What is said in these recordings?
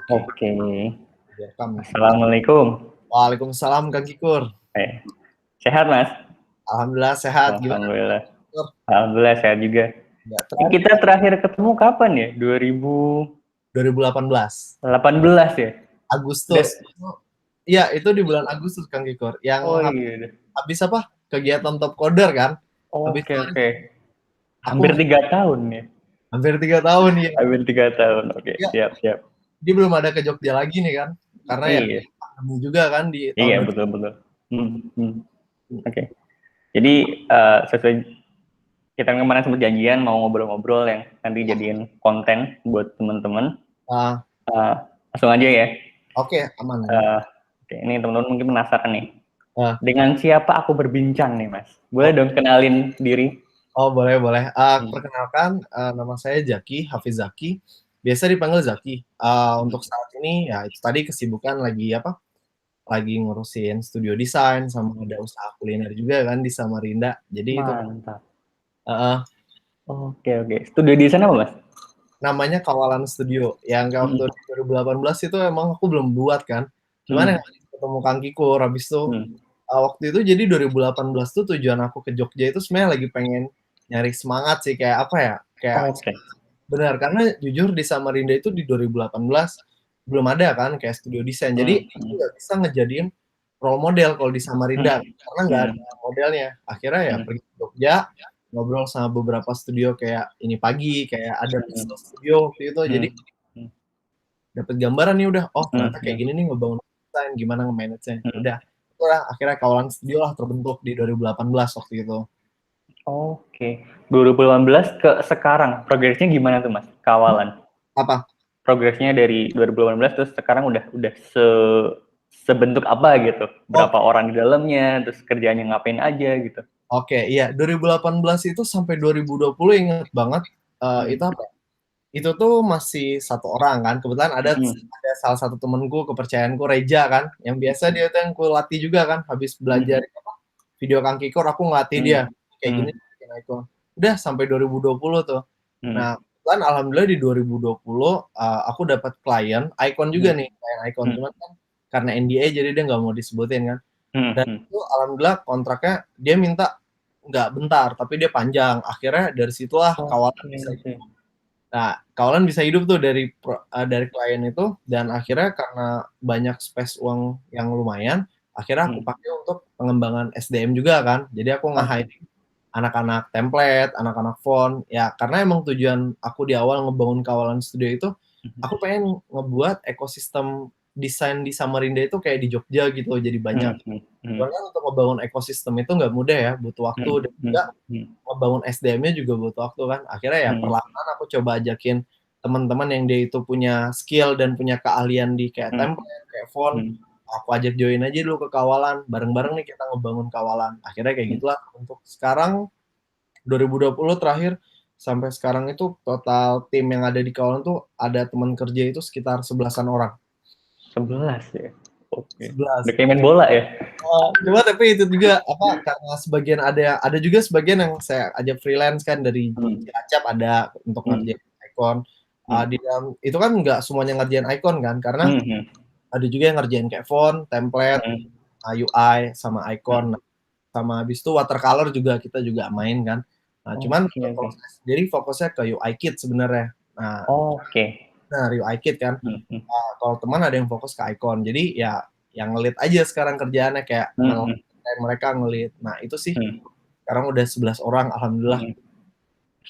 Oke. Direkam. Assalamualaikum. Waalaikumsalam Kang Kikur. Sehat Mas? Alhamdulillah sehat. Gimana Alhamdulillah. Kikur? Alhamdulillah sehat juga. Ya, Ini terakhir kita terakhir ketemu kapan ya? 2018 2018 ya? Udah. Agustus. Iya, itu di bulan Agustus Kang Kikur. Yang Oh iya. habis apa? Kegiatan top coder kan? Habis Oke itu oke. Hampir aku 3 tahun ya. hampir 3 tahun ya. Hampir 3 tahun. Oke Ya, siap siap. dia belum ada ke Jogja lagi nih kan? Karena ya Iya pandemi juga kan di tahun iya betul betul. Oke. Jadi sesuai kita kemarin sempat janjian mau ngobrol-ngobrol yang nanti jadiin konten buat teman-teman. Langsung aja ya. Oke, aman. Oke, ini teman-teman mungkin penasaran nih. Ah, Dengan siapa aku berbincang nih, Mas? Boleh dong kenalin diri? oh, boleh boleh. Perkenalkan, nama saya Zaki, Hafiz Zaki. Biasa dipanggil Zaki. Untuk saat ini ya itu tadi kesibukan lagi apa? Lagi ngurusin studio desain sama ada usaha kuliner juga kan di Samarinda. Jadi itu Mantap. uh, Oke oke. Studio di sana apa, Mas? namanya Kawalan Studio. Yang waktu Hmm. 2018 itu emang aku belum buat kan. Cuman yang Hmm. ketemu Kang Kikur habis itu Hmm. waktu itu jadi 2018 tuh tujuan aku ke Jogja itu sebenarnya lagi pengen nyari semangat sih kayak apa ya? Kayak Oke. benar, karena jujur di Samarinda itu di 2018 belum ada kan kayak studio desain. Jadi Hmm. aku nggak bisa ngejadiin role model kalau di Samarinda Hmm. karena nggak Hmm. ada modelnya. Akhirnya ya Hmm. pergi ke Jogja, ngobrol sama beberapa studio kayak ini pagi, kayak ada Hmm. Pixel Studio waktu itu. Jadi Hmm. dapat gambaran nih udah, oh Hmm. ternyata kayak gini nih ngebangun desain, gimana nge-manage-nya. Hmm. Udah, itulah akhirnya Kawalan Studio lah terbentuk di 2018 waktu itu. Oke. 2018 ke sekarang progresnya gimana tuh, Mas? Kawalan. Apa? Progresnya dari 2018 terus sekarang udah sebentuk apa gitu? Oh, Berapa orang di dalamnya, terus kerjanya ngapain aja gitu? oke, iya 2018 itu sampai 2020 inget banget Hmm. itu apa? Itu tuh masih satu orang kan. Kebetulan Hmm. ada salah satu temenku kepercayaanku Reja kan, yang biasa dia tuh yang ku latih juga kan. Habis belajar Hmm. apa, video Kang Kikor aku ngelatih dia Hmm. kayak gini Hmm. bikin icon. Udah sampai 2020 tuh. Hmm. Nah, kan alhamdulillah di 2020 aku dapat klien icon juga Hmm. nih, klien icon Hmm. cuman kan karena NDA jadi dia nggak mau disebutin kan. Dan Hmm. itu alhamdulillah kontraknya dia minta nggak bentar, tapi dia panjang. Akhirnya dari situlah kawalan Oke, bisa. oke. Nah, kawalan bisa hidup tuh dari klien itu dan akhirnya karena banyak space uang yang lumayan, akhirnya aku Hmm. pakai untuk pengembangan SDM juga kan. Jadi aku Oke. nge-hire anak-anak template, anak-anak font, ya karena emang tujuan aku di awal ngebangun Kawalan Studio itu, aku pengen ngebuat ekosistem desain di Samarinda itu kayak di Jogja gitu, jadi banyak. Hmm. Hmm. Hmm. Cuman kan untuk ngebangun ekosistem itu nggak mudah ya, butuh waktu Hmm. dan Hmm. juga Hmm. ngebangun SDM-nya juga butuh waktu kan. Akhirnya ya Hmm. perlahan aku coba ajakin teman-teman yang dia itu punya skill dan punya keahlian di kayak Hmm. template, kayak font, Hmm. aku ajak join aja dulu ke Kawalan, bareng-bareng nih kita ngebangun Kawalan. Akhirnya kayak Hmm. gitulah untuk sekarang 2020 terakhir sampai sekarang itu total tim yang ada di Kawalan tuh ada teman kerja itu sekitar 11-an orang. 11 ya. Oke. 11. Udah kayak main bola ya. Cuma tapi itu juga apa karena sebagian ada juga sebagian yang saya ajak freelance kan dari Hmm. Cilacap ada untuk Hmm. ngerjain icon. Hmm. Di dalam itu kan nggak semuanya ngerjain icon kan karena Hmm. Hmm. ada juga yang ngerjain kayak font, template, Hmm. UI sama icon. Hmm. Nah, sama habis itu watercolor juga kita juga main kan. Nah, cuman Oke, kalau oke. saya sendiri fokusnya ke UI kit sebenarnya. Nah, Oke. UI kit kan. Hmm. Hmm. Kalau teman ada yang fokus ke icon. Jadi ya yang ngelit aja sekarang kerjaannya kayak Hmm. mereka ngelit. Nah, itu sih Hmm. sekarang udah 11 orang alhamdulillah. Hmm.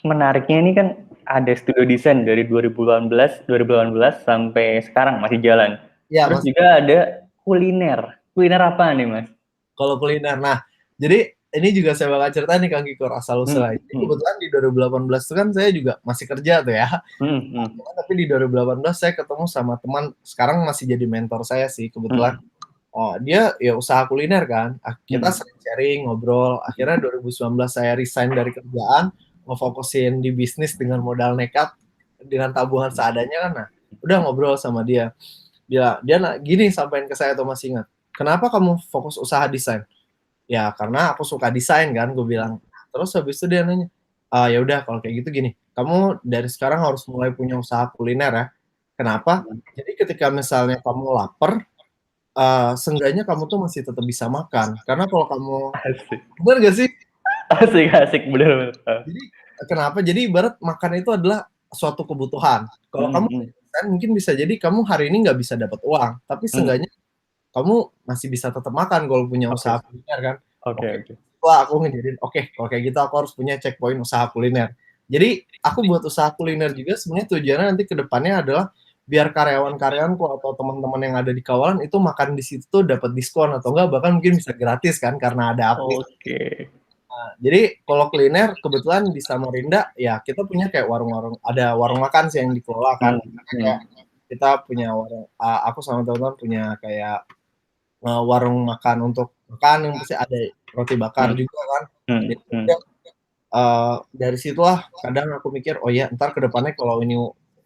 Menariknya ini kan ada studio desain dari 2018 sampai sekarang masih jalan. Ya, Terus Mas. juga ada kuliner. Kuliner apa nih, Mas? Kalau kuliner. Nah, jadi ini juga saya bakal cerita nih Kang Kikor asal Hmm. usulnya. Jadi Hmm. kebetulan di 2018 itu kan saya juga masih kerja tuh ya. Hmm. Hmm. Tapi di 2018 saya ketemu sama teman sekarang masih jadi mentor saya sih kebetulan. Hmm. Oh, dia ya usaha kuliner kan. Kita Hmm. sering sharing, ngobrol. Akhirnya 2019 saya resign dari kerjaan, ngefokusin di bisnis dengan modal nekat, dengan tabungan seadanya kan. Nah, udah ngobrol sama dia. Dia gini sampaikan ke saya tuh masih ingat. Kenapa kamu fokus usaha desain? Ya karena aku suka desain kan, gue bilang. Terus habis itu dia nanya, ya udah kalau kayak gitu gini, kamu dari sekarang harus mulai punya usaha kuliner ya. Kenapa? Jadi ketika misalnya kamu lapar, seenggaknya kamu tuh masih tetap bisa makan. Karena kalau kamu, benar gak sih? Asik, bener. Jadi kenapa? Jadi ibarat makan itu adalah suatu kebutuhan. Kalau kamu kan mungkin bisa jadi kamu hari ini nggak bisa dapat uang, tapi seenggaknya kamu masih bisa tetap makan kalau punya usaha kuliner kan. Oke. Wah, aku ngejadiin kalau kayak gitu aku harus punya checkpoint usaha kuliner. Jadi aku buat usaha kuliner juga sebenarnya tujuannya nanti ke depannya adalah biar karyawan-karyawanku atau teman-teman yang ada di kawalan itu makan di situ tuh dapat diskon atau enggak bahkan mungkin bisa gratis kan karena ada aplikasi. Nah, jadi kalau kuliner kebetulan di Samarinda ya kita punya kayak warung-warung, ada warung makan sih yang dikelola kan. Kayak kita punya warung, aku sama teman-teman punya kayak warung makan untuk makan yang pasti ada roti bakar juga kan. Jadi dari situlah kadang aku mikir oh ya ntar kedepannya kalau ini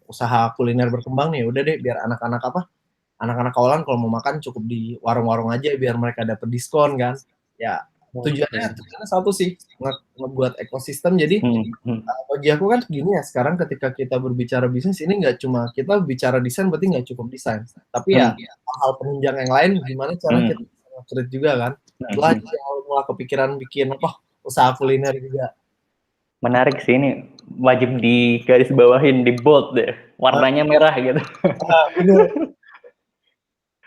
usaha kuliner berkembang nih udah deh biar anak-anak kawalan kalau mau makan cukup di warung-warung aja biar mereka dapat diskon kan. Ya tujuannya satu sih ngebuat ekosistem. Jadi bagi aku kan gini ya, sekarang ketika kita berbicara bisnis ini nggak cuma kita bicara desain berarti nggak cukup desain, tapi ya hal penunjang yang lain gimana cara kita nge-create juga kan. Setelah mulai kepikiran bikin usaha kuliner juga. Menarik sih, ini wajib di garis bawahin, di bold deh, warnanya merah gitu. Bener.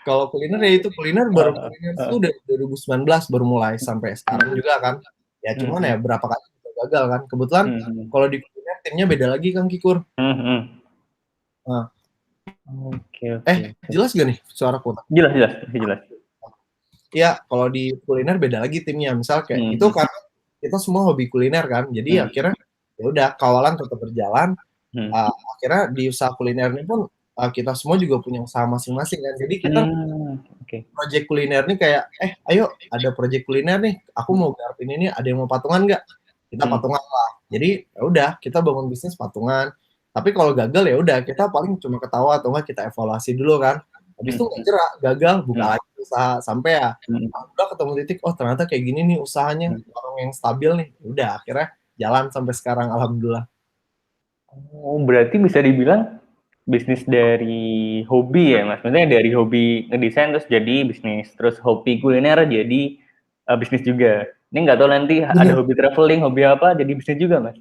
Kalau kuliner ya itu kuliner itu dari 2019 baru mulai sampai sekarang juga kan. Ya cuman ya berapa kali kita gagal kan. Kebetulan kalau di kuliner timnya beda lagi Kang Kikur. Nah. Jelas gak nih suara kota? Jelas. Iya, kalau di kuliner beda lagi timnya. Misal kayak itu karena kita semua hobi kuliner kan. Jadi akhirnya ya udah kawalan tetap berjalan. Akhirnya di usaha kuliner ini pun kita semua juga punya usaha masing-masing kan. Jadi kita project kuliner nih kayak ayo ada project kuliner nih. Aku mau garapin ini, ada yang mau patungan nggak? Kita patungan lah. Jadi ya udah kita bangun bisnis patungan. Tapi kalau gagal ya udah kita paling cuma ketawa atau enggak kita evaluasi dulu kan. Habis itu nggak jerak, gagal buka lagi usaha sampai ya udah ketemu titik ternyata kayak gini nih usahanya, warung yang stabil nih. Udah akhirnya jalan sampai sekarang alhamdulillah. Oh, berarti bisa dibilang bisnis dari hobi ya Mas. Maksudnya dari hobi ngedesain terus jadi bisnis, terus hobi kuliner jadi bisnis juga. Ini nggak tahu nanti ada hobi traveling, hobi apa jadi bisnis juga Mas?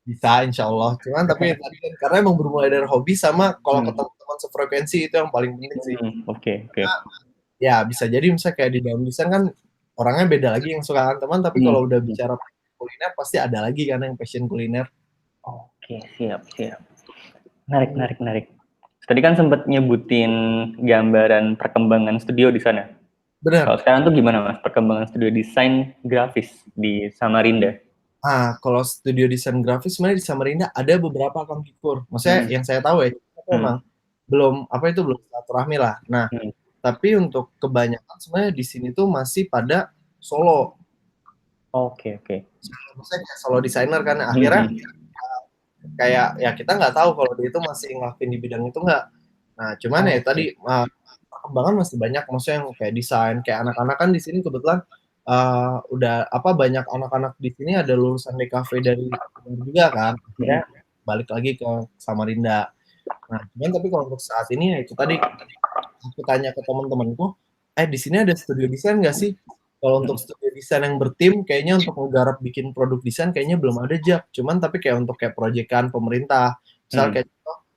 Bisa insya Allah. Cuman tapi tadi kan karena emang bermulai dari hobi sama kalau ketemu teman sefrekuensi itu yang paling penting sih. Oke. Ya bisa jadi misalnya kayak di dalam desain kan orangnya beda lagi yang suka teman, tapi kalau udah bicara kuliner pasti ada lagi kan yang passion kuliner. Oke, siap. Menarik. Tadi kan sempat nyebutin gambaran perkembangan studio di sana. Benar. Kalau sekarang tuh gimana Mas perkembangan studio desain grafis di Samarinda? Kalau studio desain grafis sebenarnya di Samarinda ada beberapa Kang Kikur. Maksudnya yang saya tahu ya, memang belum silaturahmi lah. Nah, tapi untuk kebanyakan sebenarnya di sini tuh masih pada solo. Oke. Maksudnya kayak solo desainer kan akhirnya kayak ya kita nggak tahu kalau dia itu masih ngelakuin di bidang itu nggak. Nah, cuman ya tadi perkembangan masih banyak, maksudnya yang kayak desain, kayak anak-anak kan di sini kebetulan udah banyak anak-anak di sini ada lulusan DKV dari juga kan, akhirnya balik lagi ke Samarinda. Nah, cuman tapi kalau untuk saat ini ya itu tadi aku tanya ke teman-temanku, di sini ada studio desain nggak sih? Kalau untuk studio desain yang bertim, kayaknya untuk menggarap bikin produk desain kayaknya belum ada Jak. Cuman tapi kayak untuk kayak proyekan pemerintah, misal kayak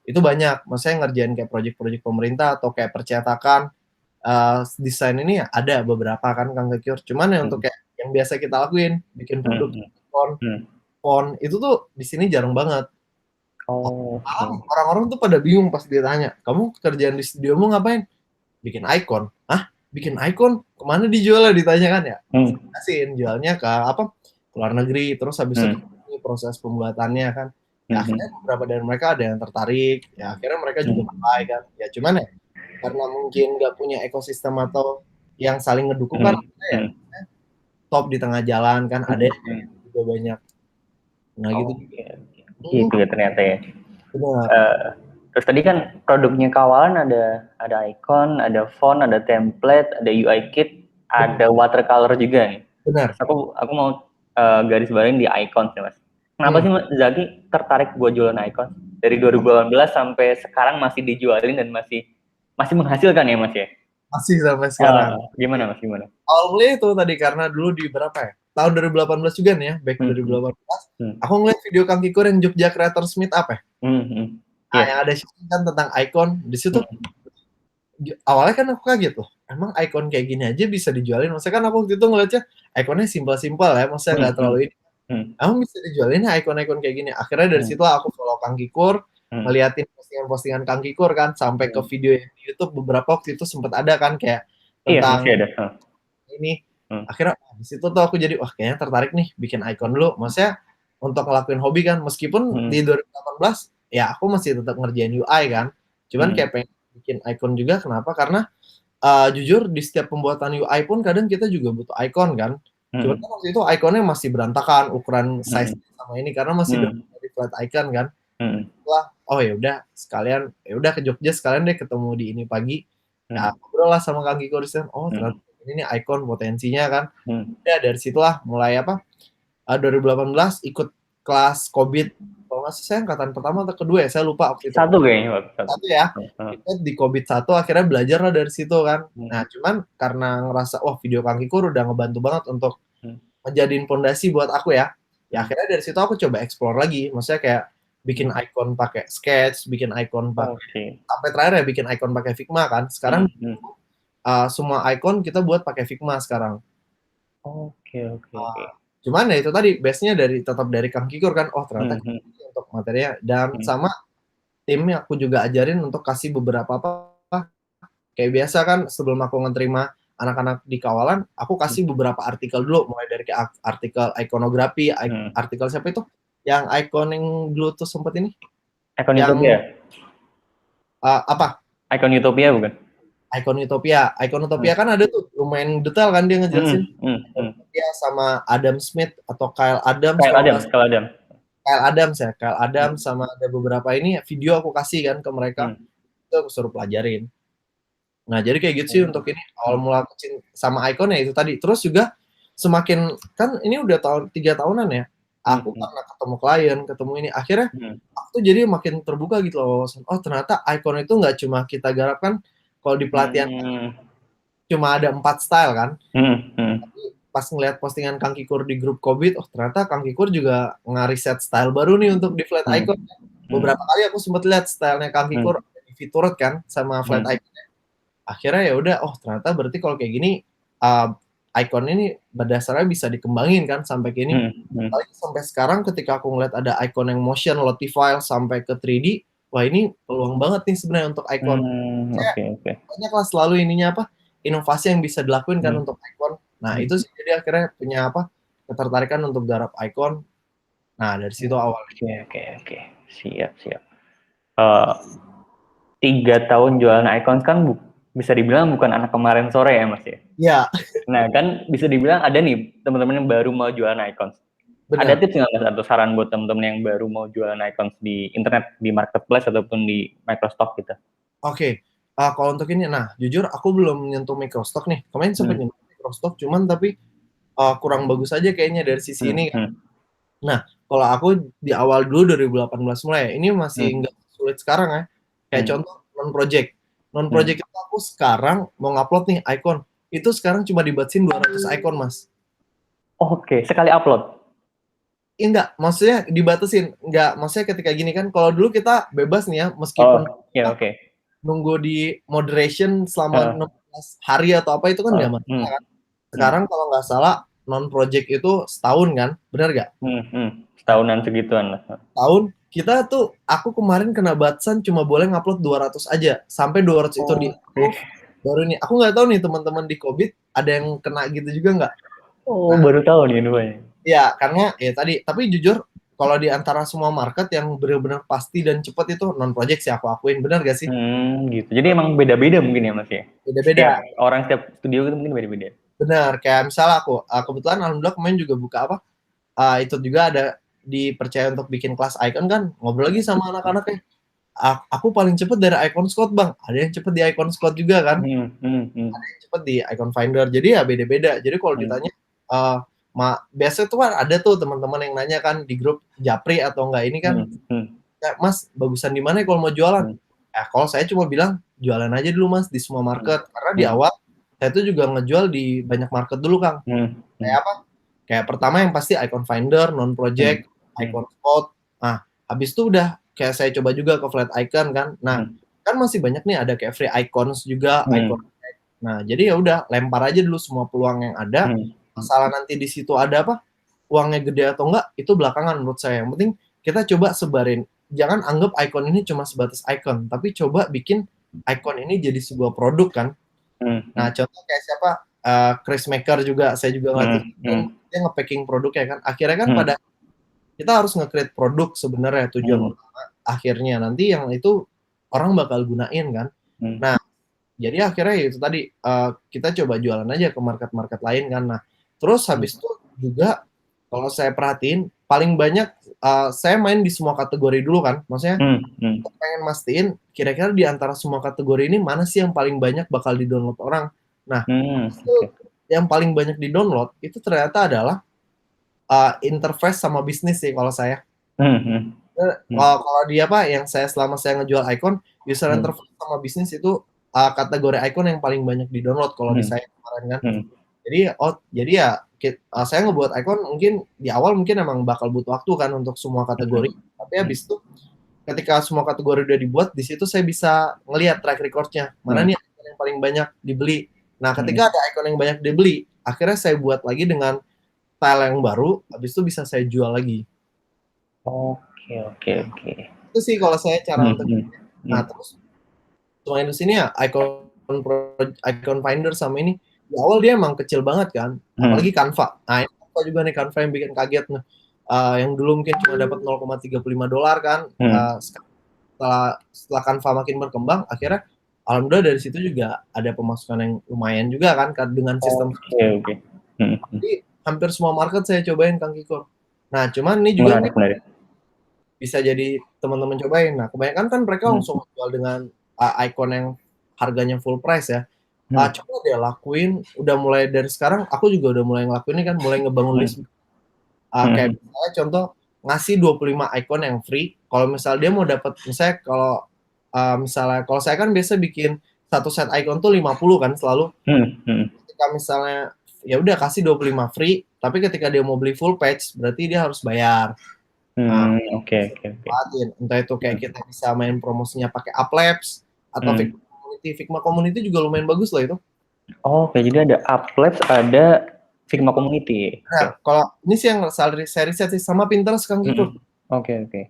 itu banyak. Maksudnya ngerjain kayak proyek-proyek pemerintah atau kayak percetakan desain ini ada beberapa kan Kang Kekiur. Cuman yang untuk kayak yang biasa kita lakuin, bikin produk font itu tuh di sini jarang banget. Orang-orang tuh pada bingung pas ditanya, kamu kerjaan di studiomu ngapain? Bikin icon. Bikin icon kemana dijualnya ditanyakan ya? Kasihin jualnya ke luar negeri. Terus habis itu proses pembuatannya kan. Ya, akhirnya beberapa dari mereka ada yang tertarik. Ya akhirnya mereka juga mulai kan. Ya cuman ya karena mungkin nggak punya ekosistem atau yang saling ngedukung kan ya top di tengah jalan kan ada juga banyak. Nah gitu. Gitu ya ternyata ya. Terus tadi kan produknya kawalan ada icon, ada font, ada template, ada UI kit, ada watercolor juga nih. Benar. Aku mau garis bawain di icon sih Mas. Kenapa sih Mas Zaki tertarik buat jualan icon? dari 2018 sampai sekarang masih dijualin dan masih menghasilkan ya Mas ya? Masih sampai sekarang. Gimana Mas, gimana? Awalnya itu tadi karena dulu di berapa ya? Tahun 2018 juga nih ya, back 2018. Aku ngeliat video Kang Kikur yang Jogja Creators Meet Up ya. Nah, yang ada kan tentang icon di situ. Awalnya kan aku kaget tuh, emang icon kayak gini aja bisa dijualin. Maksudnya kan aku waktu itu ngeliatnya iconnya simpel-simpel ya, maksudnya nggak terlalu ini. Emang bisa dijualin icon-icon kayak gini. Akhirnya dari situ aku follow Kang Kikur, ngeliatin postingan-postingan Kang Kikur kan, sampai ke video yang di YouTube beberapa waktu itu sempat ada kan kayak tentang ini. Akhirnya di situ tuh aku jadi wah kayaknya tertarik nih bikin icon dulu. Maksudnya untuk ngelakuin hobi kan, meskipun di 2018 ya aku masih tetap ngerjain UI kan, cuman kayak pengen bikin icon juga. Kenapa? Karena jujur di setiap pembuatan UI pun kadang kita juga butuh icon kan. Cuman kan waktu itu iconnya masih berantakan ukuran size sama ini karena masih dari flat icon kan. Wah, oh ya udah sekalian ya udah ke Jogja sekalian deh ketemu di ini pagi. Nah, ngobrol lah sama Kang Kiko oh ternyata ini icon potensinya kan. Ya dari situlah mulai 2018 ikut kelas COVID. Kalau nggak saya angkatan pertama atau kedua ya, saya lupa waktu itu. Satu kayaknya. Satu ya. Kita di COVID 1 akhirnya belajar lah dari situ kan. Nah, cuman karena ngerasa wah video Kang Kikur udah ngebantu banget untuk menjadiin fondasi buat aku ya. Ya akhirnya dari situ aku coba explore lagi. Maksudnya kayak bikin icon pakai Sketch, bikin icon pakai sampai terakhir ya bikin icon pakai Figma kan. Sekarang semua icon kita buat pakai Figma sekarang. Oke. Cuman ya itu tadi base-nya tetap dari Kang Kikur kan. Oh ternyata untuk materinya dan sama timnya aku juga ajarin untuk kasih beberapa kayak biasa kan sebelum aku ngeterima anak-anak di kawalan, aku kasih beberapa artikel dulu, mulai dari artikel ikonografi, artikel siapa itu? Yang icon yang dulu tuh sempet ini? Icon Utopia. Apa? Icon Utopia bukan? Icon Utopia kan ada tuh lumayan detail kan dia ngejelasin. Utopia sama Adam Smith atau Kyle Adams. Kyle Adams sama ada beberapa ini video aku kasih kan ke mereka. Itu aku suruh pelajarin. Nah, jadi kayak gitu sih untuk ini awal mula sama ikonnya itu tadi. Terus juga semakin kan ini udah 3 tahunan ya. Aku karena ketemu klien, ketemu ini akhirnya aku tuh jadi makin terbuka gitu loh. Oh, ternyata ikon itu nggak cuma kita garapkan kalau di pelatihan cuma ada 4 style kan. Tapi pas ngeliat postingan Kang Kikur di grup COVID, oh ternyata Kang Kikur juga ngariset style baru nih untuk di flat icon. Beberapa kali aku sempat lihat stylenya Kang Kikur di Fiturut kan sama flat icon. Akhirnya ya udah, oh ternyata berarti kalau kayak gini icon ini berdasarnya bisa dikembangin kan sampai gini. Apalagi sampai sekarang ketika aku ngeliat ada icon yang motion, Lotifile sampai ke 3D, wah ini peluang banget nih sebenarnya untuk icon. Banyak lah selalu ininya inovasi yang bisa dilakuin kan untuk icon. Nah itu sih jadi akhirnya punya ketertarikan untuk garap icon. Nah dari situ awalnya. Oke. Siap. 3 tahun jualan icon kan bisa dibilang bukan anak kemarin sore ya Mas ya? Iya. Nah kan bisa dibilang ada nih teman-teman yang baru mau jualan icon. Ada tips nggak Mas atau saran buat teman-teman yang baru mau jualan icon di internet, di marketplace ataupun di microstock gitu? Oke. Kalau untuk ini, nah jujur aku belum nyentuh microstock nih. Kemarin sempat nyentuh microstock, cuman tapi kurang bagus aja kayaknya dari sisi ini. Nah, kalau aku di awal dulu 2018 mulai, ini masih nggak sulit sekarang ya. Kayak contoh non-project itu aku sekarang mau ngupload nih icon. Itu sekarang cuma dibatasin 200 icon, Mas. Oke, sekali upload? Enggak, maksudnya dibatasin. Enggak, maksudnya ketika gini kan, kalau dulu kita bebas nih ya, meskipun nunggu di moderation selama 16 hari atau apa itu kan nggak masalah kan. Sekarang kalau nggak salah non-project itu setahun kan, benar nggak? Setahunan segituan lah. Tahun kita tuh, aku kemarin kena batasan cuma boleh ngupload 200 aja, sampai 200 itu di baru nih. Aku nggak tahu nih teman-teman di COVID ada yang kena gitu juga nggak? Oh, baru tahu nih namanya. Ya, karena ya tadi, tapi jujur kalau di antara semua market yang benar-benar pasti dan cepat itu non-project sih aku akuin, benar gak sih? Gitu. Jadi emang beda-beda mungkin ya Mas ya? Beda-beda. Setiap studio itu mungkin beda-beda. Benar, kayak misalnya aku kebetulan alhamdulillah kemarin juga buka itu juga ada dipercaya untuk bikin kelas icon kan, ngobrol lagi sama anak-anaknya. Aku paling cepet dari Icon Scout bang, ada yang cepet di Icon Scout juga kan, ada yang cepet di Icon Finder, jadi ya beda-beda. Jadi kalau ditanya biasanya tuh kan ada tuh teman-teman yang nanya kan di grup Japri atau enggak ini kan, kayak, Mas bagusan di mana ya kalau mau jualan? Kalau saya cuma bilang jualan aja dulu Mas di semua market, karena di awal saya tuh juga ngejual di banyak market dulu Kang. Kayak apa? Kayak pertama yang pasti Icon Finder, Non Project, Icon Spot. Nah, habis itu udah kayak saya coba juga ke Flat Icon kan. Nah, kan masih banyak nih ada kayak free icons juga, icon. Nah, jadi ya udah lempar aja dulu semua peluang yang ada. Masalah nanti di situ ada apa? Uangnya gede atau enggak itu belakangan menurut saya. Yang penting kita coba sebarin. Jangan anggap icon ini cuma sebatas icon, tapi coba bikin icon ini jadi sebuah produk kan. Nah, contoh kayak siapa? Chris Maker juga, saya juga ngeliat dia nge-packing produknya kan. Akhirnya kan pada kita harus nge-create produk sebenarnya tujuan utama akhirnya nanti yang itu orang bakal gunain kan. Nah, jadi akhirnya itu tadi kita coba jualan aja ke market-market lain kan. Nah, terus habis itu juga kalau saya perhatiin paling banyak saya main di semua kategori dulu kan. Maksudnya pengen mastiin kira-kira di antara semua kategori ini mana sih yang paling banyak bakal di-download orang. Nah, itu yang paling banyak di-download itu ternyata adalah interface sama bisnis sih kalau saya. Kalau dia apa yang selama saya ngejual icon, user interface sama bisnis itu kategori icon yang paling banyak di-download kalau di saya kemarin kan. Jadi ya saya ngebuat icon mungkin di awal mungkin emang bakal butuh waktu kan untuk semua kategori. Tapi habis itu ketika semua kategori udah dibuat, di situ saya bisa ngelihat track record-nya. Mana nih icon yang paling banyak dibeli. Nah, ketika ada icon yang banyak dibeli, akhirnya saya buat lagi dengan style yang baru, habis itu bisa saya jual lagi. Oke. Itu sih kalau saya cara untuk nah terus selain di sini ya icon finder sama ini di awal dia emang kecil banget kan, apalagi Canva. Nah ini Canva juga nih, Canva yang bikin kaget nih. Yang dulu mungkin cuma dapat $0.35 kan, setelah Canva makin berkembang, akhirnya alhamdulillah dari situ juga ada pemasukan yang lumayan juga kan dengan sistem. Jadi hampir semua market saya cobain Kang Kiko. Nah cuman ini juga bisa jadi teman-teman cobain. Nah kebanyakan kan mereka langsung jual dengan icon yang harganya full price ya. Coba deh lakuin, udah mulai dari sekarang aku juga udah mulai ngelakuin ini kan, mulai ngebangun list. Kayak misalnya contoh ngasih 25 icon yang free. Kalau misalnya dia mau dapat, misalnya kalau saya kan biasa bikin satu set icon tuh 50 kan selalu. Ketika misalnya ya udah kasih 25 free, tapi ketika dia mau beli full page berarti dia harus bayar. Oke. Entah itu kayak kita bisa main promosinya pakai Uplabs atau Figma Community juga lumayan bagus lah itu. Oke, jadi ada Uplabs, ada Figma Community. Nah, kalau ini sih yang saya riset sama Pinterest Kang Kiko. Oke.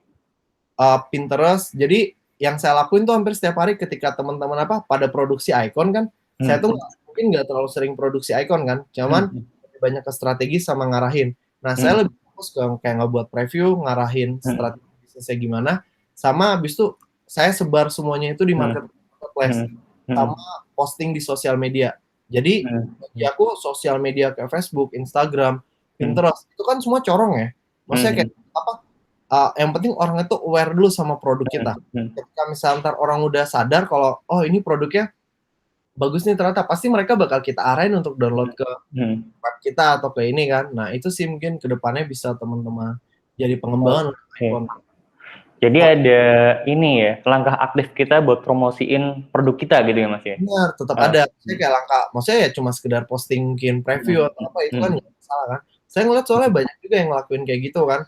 Pinterest, jadi yang saya lakuin tuh hampir setiap hari ketika teman-teman pada produksi icon kan, saya tuh mungkin nggak terlalu sering produksi icon kan, cuman banyak ke strategi sama ngarahin. Nah, saya lebih fokus ke kayak ngebuat preview, ngarahin strategi bisnisnya gimana, sama habis itu saya sebar semuanya itu di marketplace, sama posting di sosial media. Jadi bagi aku sosial media kayak Facebook, Instagram, Pinterest itu kan semua corong ya. Maksudnya kayak apa? Yang penting orang itu aware dulu sama produk kita. Ketika misalnya ntar orang udah sadar kalau ini produknya bagus nih ternyata, pasti mereka bakal kita arahin untuk download ke web kita atau ke ini kan. Nah itu sih mungkin kedepannya bisa teman-teman jadi pengembangan. Jadi ada ini ya, langkah aktif kita buat promosiin produk kita gitu ya Mas ya? Benar, tetap ada. Saya kayak langkah, maksudnya ya cuma sekedar posting mungkin preview atau apa, itu kan nggak masalah kan. Saya ngeliat soalnya banyak juga yang ngelakuin kayak gitu kan.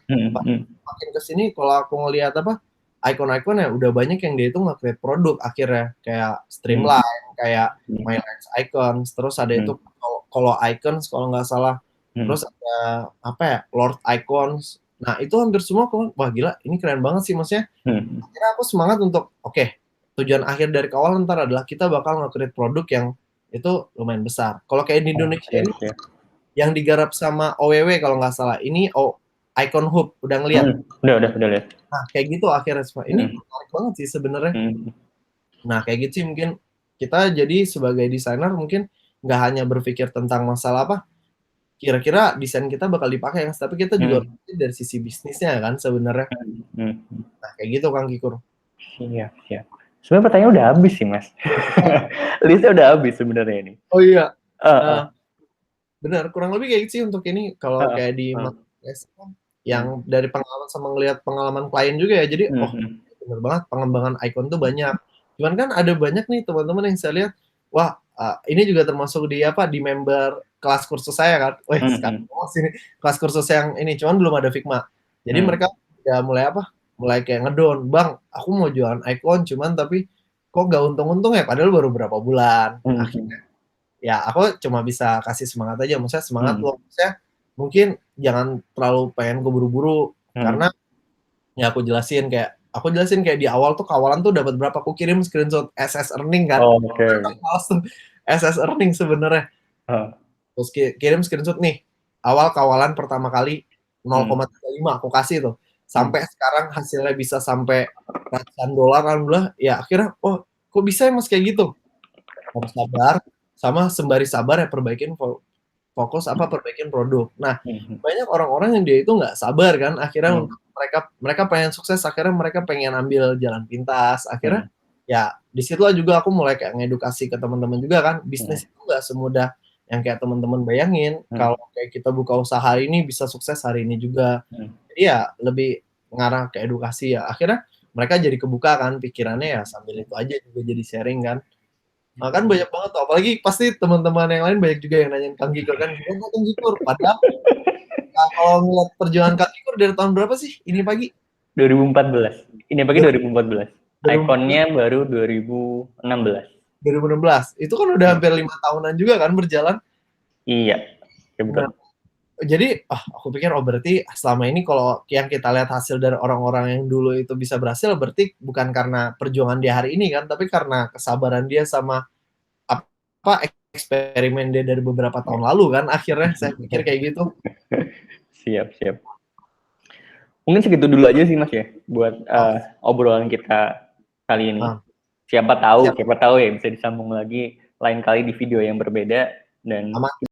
Makin kesini kalau aku ngeliat icon-icon ya udah banyak yang dia itu nge-create produk akhirnya. Kayak Streamline, kayak My Lens Icons, terus ada itu kalau Icons kalau nggak salah. Terus ada Lord Icons. Nah itu hampir semua wah gila ini keren banget sih maksudnya. Akhirnya aku semangat untuk tujuan akhir dari kawal ntar adalah kita bakal nge-create produk yang itu lumayan besar. Kalau kayak di Indonesia ini yang digarap sama OWW kalau nggak salah, ini Icon Hub, udah ngeliat? Udah lihat. Nah kayak gitu akhirnya ini menarik banget sih sebenarnya. Nah kayak gitu sih mungkin kita jadi sebagai desainer mungkin nggak hanya berpikir tentang masalah kira-kira desain kita bakal dipakai, tapi kita juga dari sisi bisnisnya kan sebenarnya. Nah kayak gitu Kang Kikur. Siap. Sebenarnya pertanyaan udah habis sih Mas. Listnya udah habis sebenarnya ini. Oh iya. Benar, kurang lebih kayak gitu sih untuk ini. Kalau kayak di yang dari pengalaman sama ngelihat pengalaman klien juga ya. Jadi bener banget pengembangan icon tuh banyak. Cuman kan ada banyak nih teman-teman yang saya lihat, wah ini juga termasuk di di member kelas kursus saya kan. Wah, sekarang sini kelas kursus yang ini cuman belum ada Figma. Jadi mereka ya mulai kayak ngedown, "Bang, aku mau jualan icon cuman tapi kok nggak untung-untung ya padahal baru berapa bulan." Akhirnya ya aku cuma bisa kasih semangat aja, maksudnya semangat loh, maksudnya mungkin jangan terlalu pengen keburu-buru karena ya aku jelasin kayak di awal tuh kawalan tuh dapat berapa, aku kirim screenshot SS earning kan. SS earning sebenarnya. Terus kirim screenshot nih, awal kawalan pertama kali 0,35 aku kasih tuh. Sampai sekarang hasilnya bisa sampai ratusan dolar, alhamdulillah. Ya akhirnya, oh kok bisa ya mas kayak gitu? Harus sabar, sama sembari sabar ya perbaikin perbaikin produk. Nah, banyak orang-orang yang dia itu nggak sabar kan, akhirnya untuk mereka pengen sukses, akhirnya mereka pengen ambil jalan pintas, akhirnya ya disitulah juga aku mulai kayak ngedukasi ke teman-teman juga kan, bisnis itu nggak semudah yang kayak teman-teman bayangin. Kalau kayak kita buka usaha hari ini bisa sukses hari ini juga. Jadi ya lebih ngarah ke edukasi ya. Akhirnya mereka jadi kebuka kan pikirannya ya, sambil itu aja juga jadi sharing kan. Nah, kan banyak banget tuh, apalagi pasti teman-teman yang lain banyak juga yang nanyain Kang Gikur kan, gimana Kang Gikur? Padahal kalau ngeliat perjuangan Kang Gikur dari tahun berapa sih ini pagi? 2014. Ini pagi 2014. Ikonnya baru 2016. 2016. Itu kan udah hampir 5 tahunan juga kan berjalan. Iya, ya betul. Nah, jadi aku pikir berarti selama ini kalau yang kita lihat hasil dari orang-orang yang dulu itu bisa berhasil, berarti bukan karena perjuangan dia hari ini kan, tapi karena kesabaran dia sama eksperimen dia dari beberapa tahun lalu kan, akhirnya saya pikir kayak gitu. Siap. Mungkin segitu dulu aja sih Mas ya, buat obrolan kita kali ini. Siapa tahu ya bisa disambung lagi lain kali di video yang berbeda dan